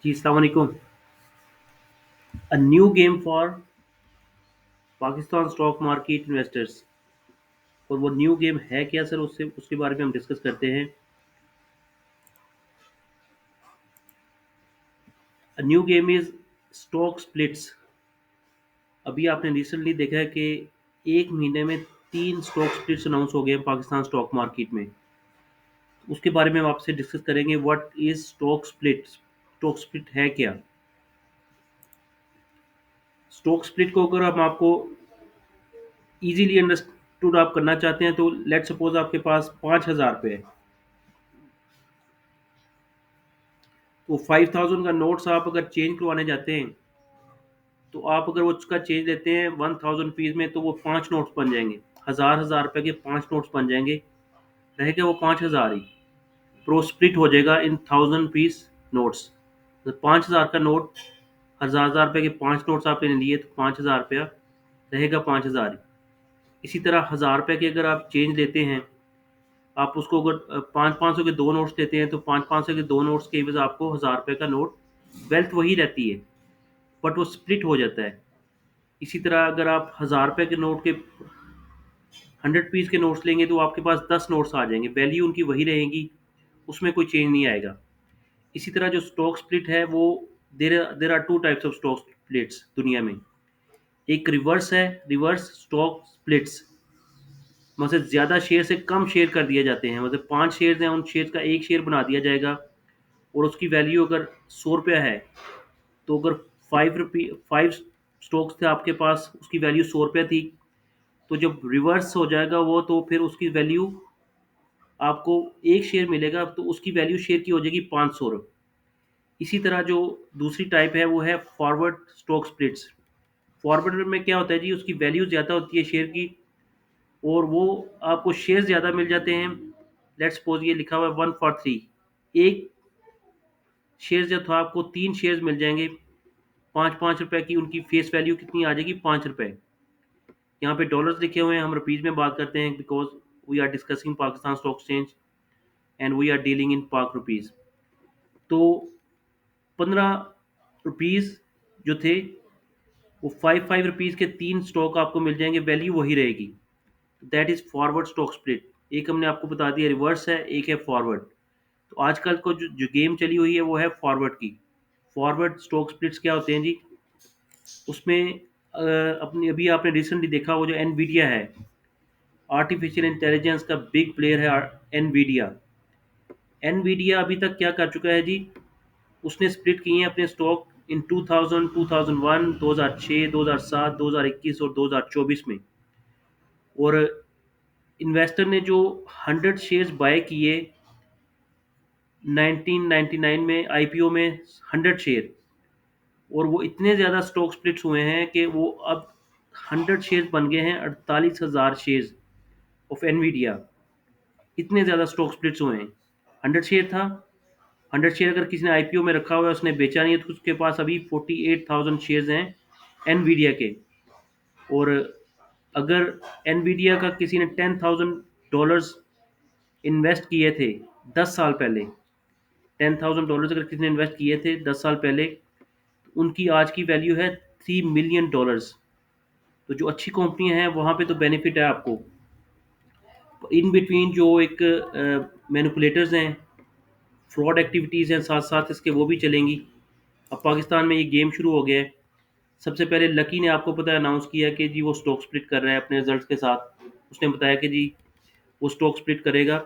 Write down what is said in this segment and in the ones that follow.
जी, अस्सलाम वालेकुम। A new game for Pakistan stock market investors. और वो न्यू गेम है क्या सर? उससे उसके बारे में हम डिस्कस करते हैं। A new game is stock splits. अभी आपने रिसेंटली देखा है कि एक महीने में 3 स्टॉक स्प्लिट्स अनाउंस हो गए हैं पाकिस्तान स्टॉक मार्केट में। उसके बारे में हम आपसे डिस्कस करेंगे what is stock split. Stock split है क्या? स्टॉक स्प्लिट को अगर हम आपको इजीली अंडरस्टूड आप करना चाहते हैं तो लेट्स सपोज आपके पास 5,000 रुपये है। तो 5,000 का नोट्स आप अगर चेंज करवाने जाते हैं तो आप अगर वो उसका चेंज लेते हैं 1,000 रुपीज़ में तो वो 5 नोट्स बन जाएंगे। हज़ार रुपए के 5 नोट्स बन जाएंगे। रहेगा वो 5,000 ही। प्रो स्प्लिट हो जाएगा इन 1,000 पीस नोट्स। तो 5,000 का नोट, हज़ार रुपए के 5 नोट्स आपने लिए तो 5,000 रुपया रहेगा 5,000 ही। इसी तरह 1,000 रुपए के अगर आप चेंज लेते हैं, आप उसको अगर 500 के 2 नोट्स लेते हैं तो 500 के 2 नोट्स के एवज आपको 1,000 रुपए का नोट वेल्थ वही रहती है, बट वो स्प्लिट हो जाता है। इसी तरह अगर आप 1,000 रुपए के नोट के 100 पीस के नोट्स लेंगे तो आपके पास 10 नोट्स आ जाएंगे, वैल्यू उनकी वही रहेगी, उसमें कोई चेंज नहीं आएगा। इसी तरह जो स्टॉक स्प्लिट है वो there are two types of stock splits दुनिया में। एक रिवर्स है, रिवर्स स्टॉक स्प्लिट्स। मतलब ज़्यादा शेयर से कम शेयर कर दिए जाते हैं, मतलब 5 शेयर हैं, उन शेयर का एक शेयर बना दिया जाएगा और उसकी वैल्यू अगर 100 रुपया है तो अगर 5 स्टॉक्स थे आपके पास, उसकी वैल्यू 100 रुपया थी। तो जब रिवर्स हो जाएगा वो तो फिर उसकी वैल्यू आपको एक शेयर मिलेगा तो उसकी वैल्यू शेयर की हो जाएगी 500 रुपये। इसी तरह जो दूसरी टाइप है वो है फॉरवर्ड स्टॉक स्प्लिट्स। फॉरवर्ड में क्या होता है जी, उसकी वैल्यू ज़्यादा होती है शेयर की और वो आपको शेयर ज़्यादा मिल जाते हैं। लेट्स सपोज ये लिखा हुआ है 1 फॉर 3। एक शेयर जो था आपको 3 शेयर मिल जाएंगे। 5-5 रुपए की उनकी फेस वैल्यू कितनी आ जाएगी? 5 रुपए। यहाँ पे डॉलर्स लिखे हुए हैं, हम रुपीज़ में बात करते हैं because we are discussing Pakistan stock exchange and we are dealing in Pak rupees. तो 15 रुपीज़ जो थे वो 5-5 रुपीज़ के 3 स्टॉक आपको मिल जाएंगे, वैल्यू वही रहेगी। That is forward stock split. एक हमने आपको बता दिया रिवर्स है, एक है फॉरवर्ड। तो आजकल को जो गेम चली हुई है वो है फॉरवर्ड की। फॉरवर्ड स्टॉक स्प्लिट्स क्या होते हैं जी? उसमें अपनी अभी आपने रिसेंटली देखा वो जो एनवीडिया है, आर्टिफिशियल इंटेलिजेंस का बिग प्लेयर है एनवीडिया। एनवीडिया अभी तक क्या कर चुका है जी? उसने स्प्लिट किए हैं अपने स्टॉक इन 2000, 2001, 2006, 2007, 2021 और 2024 में। और इन्वेस्टर ने जो 100 शेयर्स बाय किए 1999 में आईपीओ में, 100 शेयर, और वो इतने ज़्यादा स्टॉक स्प्लिट्स हुए हैं कि वो अब 100 शेयर्स बन गए हैं 48,000 शेयर्स ऑफ एनवीडिया। इतने ज़्यादा स्टॉक स्प्लिट्स हुए हैं। 100 शेयर था, 100 शेयर अगर किसी ने आईपीओ में रखा हुआ है, उसने बेचा नहीं है, तो उसके पास अभी 48,000 शेयर्स हैं एनवीडिया के। और अगर एनवीडिया का किसी ने $10,000 इन्वेस्ट किए थे 10 साल पहले, $10,000 अगर किसी ने इन्वेस्ट किए थे 10 साल पहले, तो उनकी आज की वैल्यू है $3 मिलियन। तो जो अच्छी कंपनियां हैं वहाँ पे तो बेनिफिट है आपको। इन बिटवीन जो एक मैनिपुलेटर्स हैं, फ्रॉड एक्टिविटीज़ हैं, साथ साथ इसके वो भी चलेंगी। अब पाकिस्तान में ये गेम शुरू हो गया है। सबसे पहले लकी ने आपको पता है अनाउंस किया कि जी वो स्टॉक स्प्लिट कर रहा है अपने रिजल्ट्स के साथ। उसने बताया कि जी वो स्टॉक स्प्लिट करेगा।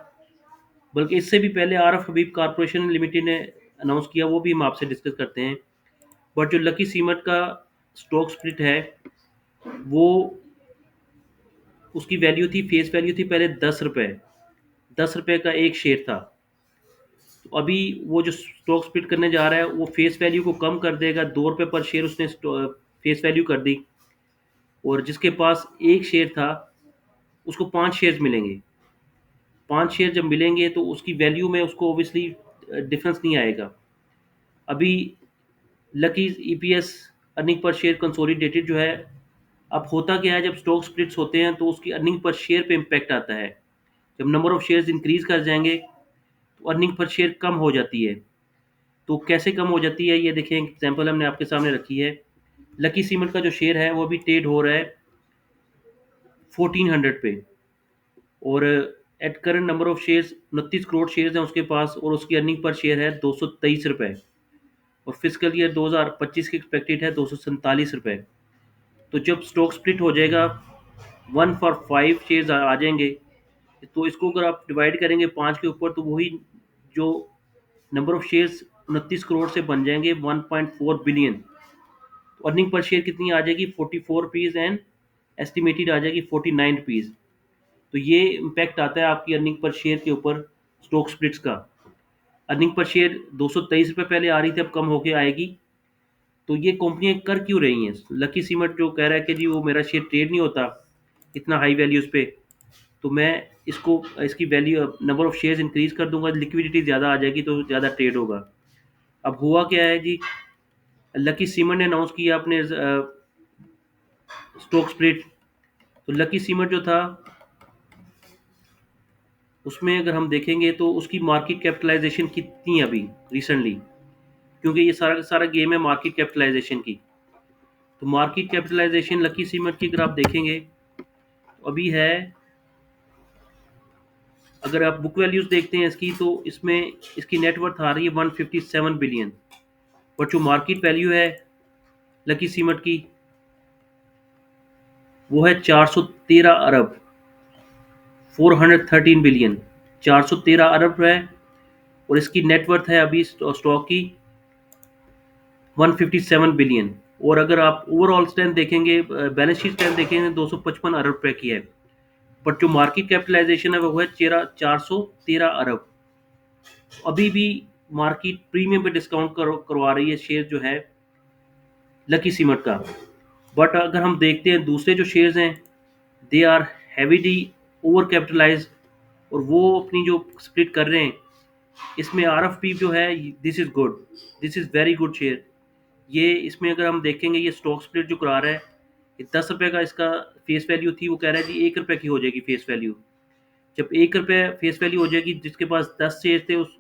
बल्कि इससे भी पहले आरफ हबीब कॉरपोरेशन लिमिटेड ने अनाउंस किया, वो भी हम आपसे डिस्कस करते हैं। बट जो लकी सीमेंट का स्टॉक स्प्लिट है वो, उसकी वैल्यू थी, फेस वैल्यू थी पहले 10 रुपये। 10 रुपये का एक शेयर था। तो अभी वो जो स्टॉक स्प्लिट करने जा रहा है वो फेस वैल्यू को कम कर देगा, 2 रुपये पर शेयर उसने फेस वैल्यू कर दी। और जिसके पास एक शेयर था उसको 5 शेयर मिलेंगे। 5 शेयर जब मिलेंगे तो उसकी वैल्यू में उसको ओबियसली डिफरेंस नहीं आएगा। अभी lucky EPS, earning per share consolidated जो है, अब होता क्या है जब स्टॉक स्प्लिट्स होते हैं तो उसकी अर्निंग पर शेयर पे इम्पैक्ट आता है। जब नंबर ऑफ शेयर्स इंक्रीज कर जाएंगे तो अर्निंग पर शेयर कम हो जाती है। तो कैसे कम हो जाती है ये देखें, एग्जांपल हमने आपके सामने रखी है। लकी सीमेंट का जो शेयर है वो अभी ट्रेड हो रहा है 1400 पे, और at current number of shares 29 crore shares हैं उसके पास, और उसकी अर्निंग पर शेयर है 223 रुपये, और फिजिकल ईयर 2025 की एक्सपेक्टेड है 247 रुपये। तो जब स्टॉक स्प्लिट हो जाएगा 1 for 5 शेयर्स आ जाएंगे, तो इसको अगर आप डिवाइड करेंगे 5 के ऊपर, तो वही जो नंबर ऑफ शेयर्स 29 करोड़ से बन जाएंगे 1.4 बिलियन। तो अर्निंग पर शेयर कितनी आ जाएगी, 44 रुपीज़, एंड एस्टिमेटेड आ जाएगी 49 रुपीज़। तो ये इम्पैक्ट आता है आपकी अर्निंग पर शेयर के ऊपर स्टॉक स्प्लिट्स का। अर्निंग पर शेयर 223 रुपये पहले आ रही थी, अब कम होके आएगी। तो ये कंपनियां कर क्यों रही हैं? लकी सीमेंट जो कह रहा है कि जी वो मेरा शेयर ट्रेड नहीं होता इतना हाई वैल्यूज़ पे, तो मैं इसको इसकी value number of shares increase कर दूंगा, लिक्विडिटी ज़्यादा आ जाएगी तो ज़्यादा ट्रेड होगा। अब हुआ क्या है जी, लकी सीमेंट ने अनाउंस किया अपने स्टॉक स्प्लिट। तो लकी सीमेंट जो था उसमें अगर हम देखेंगे तो उसकी मार्केट कैपिटलाइजेशन कितनी है अभी रिसेंटली, क्योंकि ये सारा का सारा गेम है मार्केट कैपिटलाइजेशन की। तो मार्केट कैपिटलाइजेशन लकी सीमेंट की अगर आप देखेंगे तो अभी है, अगर आप बुक वैल्यूज देखते हैं इसकी, तो इसमें इसकी नेटवर्थ आ रही है 157 बिलियन, और जो मार्केट वैल्यू है लकी सीमेंट की वो है 413 अरब, 413 बिलियन, 413 अरब है। और इसकी नेटवर्थ है अभी स्टॉक की 157 बिलियन। और अगर आप ओवरऑल स्ट्रेंथ देखेंगे, बैलेंस शीट स्ट्रेंथ देखेंगे, 255 अरब रुपए की है। बट जो मार्केट कैपिटलाइजेशन है वो है 413 अरब। अभी भी मार्केट प्रीमियम पे डिस्काउंट करवा रही है शेयर जो है लकी सीमेंट का। बट अगर हम देखते हैं दूसरे जो शेयर्स हैं, they are heavily over capitalize, और वो अपनी जो स्प्लिट कर रहे हैं, इसमें आर एफ पी जो है, this is good, this is very good share. ये इसमें अगर हम देखेंगे ये स्टॉक स्प्लिट जो करा रहा है, ये 10 रुपये का इसका फेस वैल्यू थी, वो कह रहा है जी 1 रुपये की हो जाएगी फेस वैल्यू। जब 1 रुपये फेस वैल्यू हो जाएगी, जिसके पास 10 शेयर थे उस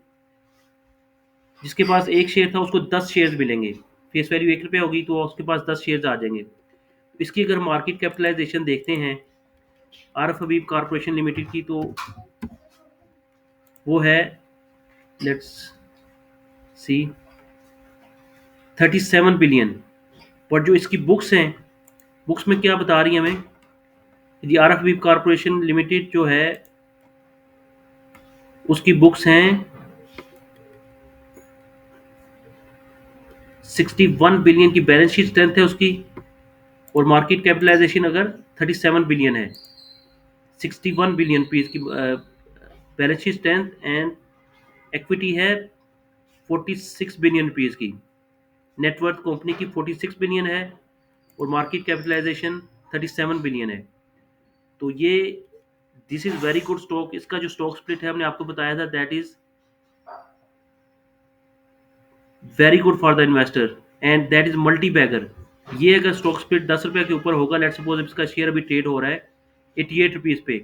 जिसके पास एक शेयर था उसको 10 शेयर मिलेंगे। फेस वैल्यू 1 रुपये होगी तो उसके पास 10 शेयर आ जाएंगे। इसकी अगर मार्केट कैपिटलाइजेशन देखते हैं आर एफ हबीब कॉरपोरेशन लिमिटेड की, तो वो है, लेट्स सी, 37 बिलियन। पर जो इसकी बुक्स हैं, बुक्स में क्या बता रही है हमें, यदि आर एफ हबीब कॉरपोरेशन लिमिटेड जो है उसकी बुक्स हैं 61 बिलियन की बैलेंस शीट स्ट्रेंथ है उसकी, और मार्केट कैपिटलाइजेशन अगर 37 बिलियन है, 61 बिलियन रुपीज़ की balance sheet strength, and equity है 46 बिलियन रुपीज़ की। नेटवर्थ कंपनी की 46 बिलियन है, और मार्केट कैपिटलाइजेशन 37 बिलियन है। तो ये this is very good stock. इसका जो स्टॉक स्प्लिट है हमने आपको बताया था, that is very good for the investor, and that is multi bagger. ये अगर स्टॉक स्प्लिट 10 रुपये के ऊपर होगा, लेट सपोज इसका शेयर अभी ट्रेड हो रहा है 88 रुपीज़ पे,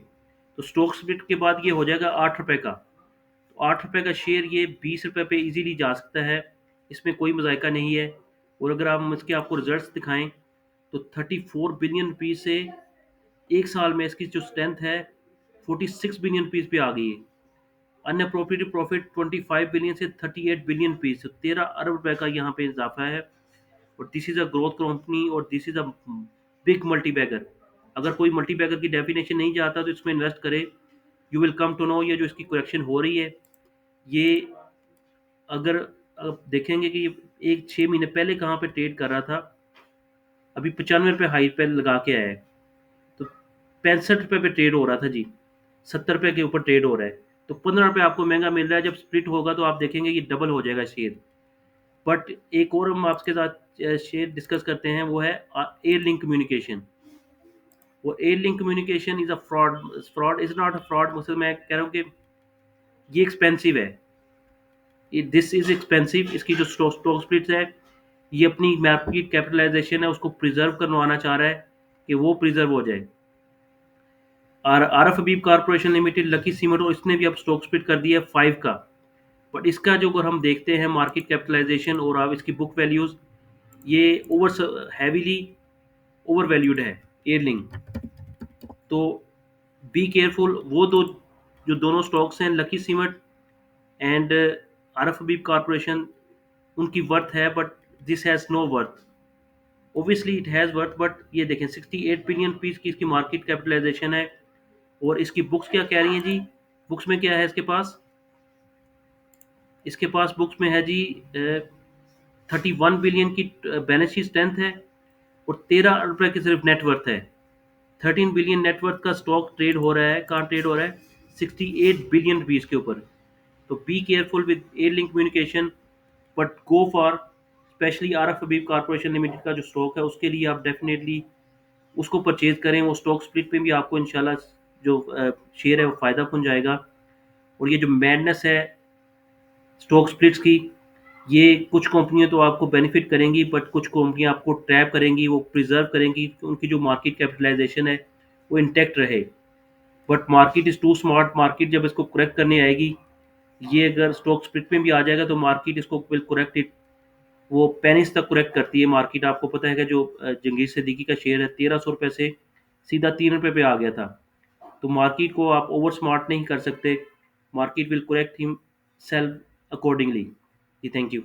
तो स्टॉक स्प्लिट के बाद ये हो जाएगा 8 रुपये का। तो 8 रुपये का शेयर ये 20 रुपये पे इजीली जा सकता है, इसमें कोई मजायका नहीं है। और अगर हम इसके आपको रिजल्ट्स दिखाएं, तो 34 बिलियन रुपीज़ से एक साल में इसकी जो स्ट्रेंथ है 46 बिलियन रुपीज़ पे आ गई है। अनअप्रोप्रिएटेड प्रॉफिट 25 बिलियन से 38 बिलियन रुपीज़, 13 अरब रुपए का यहाँ पे इजाफा है। और this is a growth company, और this is a big multibagger. अगर कोई मल्टी बैगर की डेफिनेशन नहीं जानता तो इसमें इन्वेस्ट करे, you will come to know. ये जो इसकी करेक्शन हो रही है, ये अगर आप देखेंगे कि एक 6 महीने पहले कहाँ पे ट्रेड कर रहा था, अभी 95 रुपये हाई पे लगा के आया है। तो 65 रुपये पे ट्रेड हो रहा था जी, 70 रुपये के ऊपर ट्रेड हो रहा है। तो 15 रुपये आपको महंगा मिल रहा है। जब स्प्लिट होगा तो आप देखेंगे ये डबल हो जाएगा शेयर। बट एक और हम आपके साथ शेयर डिस्कस करते हैं, वो है एयर लिंक कम्युनिकेशन। वो air link communication is a fraud. Fraud is not a fraud, मतलब मैं कह रहा हूँ कि ये एक्सपेंसिव है, दिस इज़ एक्सपेंसिव। इसकी जो स्टॉक स्प्लिट्स है, ये अपनी मार्केट कैपिटलाइजेशन है उसको प्रिजर्व करवाना चाह रहा है कि वो प्रिजर्व हो जाए। आर एफ हबीब कॉरपोरेशन लिमिटेड, लकी सीमेंट, और इसने भी अब स्टॉक स्प्लिट कर दिया है 5 का। बट इसका जो अगर हम देखते हैं मार्केट कैपिटलाइजेशन और आप इसकी बुक वैल्यूज़, ये ओवर हैवीली ओवर वैल्यूड है एयरलिंक। तो बी केयरफुल। वो दो जो दोनों स्टॉक्स हैं, Lucky Cement and Arif Habib corporation, उनकी वर्थ है, but this has no worth. Obviously it has worth, but ये देखें 68 बिलियन पीस की इसकी मार्केट कैपिटलाइजेशन है। और इसकी बुक्स क्या कह रही हैं जी? बुक्स में क्या है इसके पास? इसके पास बुक्स में है जी 31 बिलियन की बैलेंस शीट स्ट्रेंथ है, और 13 रुपए की सिर्फ नेटवर्थ है। 13 बिलियन नेटवर्थ का स्टॉक ट्रेड हो रहा है, कहाँ ट्रेड हो रहा है? 68 बिलियन रुपीज के ऊपर। तो be careful with air link communication, but go for specially R F Habib corporation limited का जो स्टॉक है, उसके लिए आप डेफिनेटली उसको परचेज करें। वो स्टॉक स्प्लिट में भी आपको इंशाल्लाह जो शेयर है वो फ़ायदा पहुंचाएगा। और ये जो मैडनेस है स्टॉक स्प्लिट्स की, ये कुछ कंपनियां तो आपको बेनिफिट करेंगी, बट कुछ कंपनियां आपको ट्रैप करेंगी, वो प्रिजर्व करेंगी कि उनकी जो मार्केट कैपिटलाइजेशन है वो इंटैक्ट रहे। But market is too smart. Market जब इसको करेक्ट करने आएगी, ये अगर स्टॉक स्प्लिट में भी आ जाएगा तो मार्केट इसको विल करेक्ट इट। वो पेनिस तक करेक्ट करती है मार्केट। आपको पता है कि जो जंगीर सिद्दीकी का शेयर है 1300 रुपये से सीधा 3 रुपये पे आ गया था। तो मार्केट को आप ओवर स्मार्ट नहीं कर सकते। Market will correct himself accordingly. जी थैंक यू।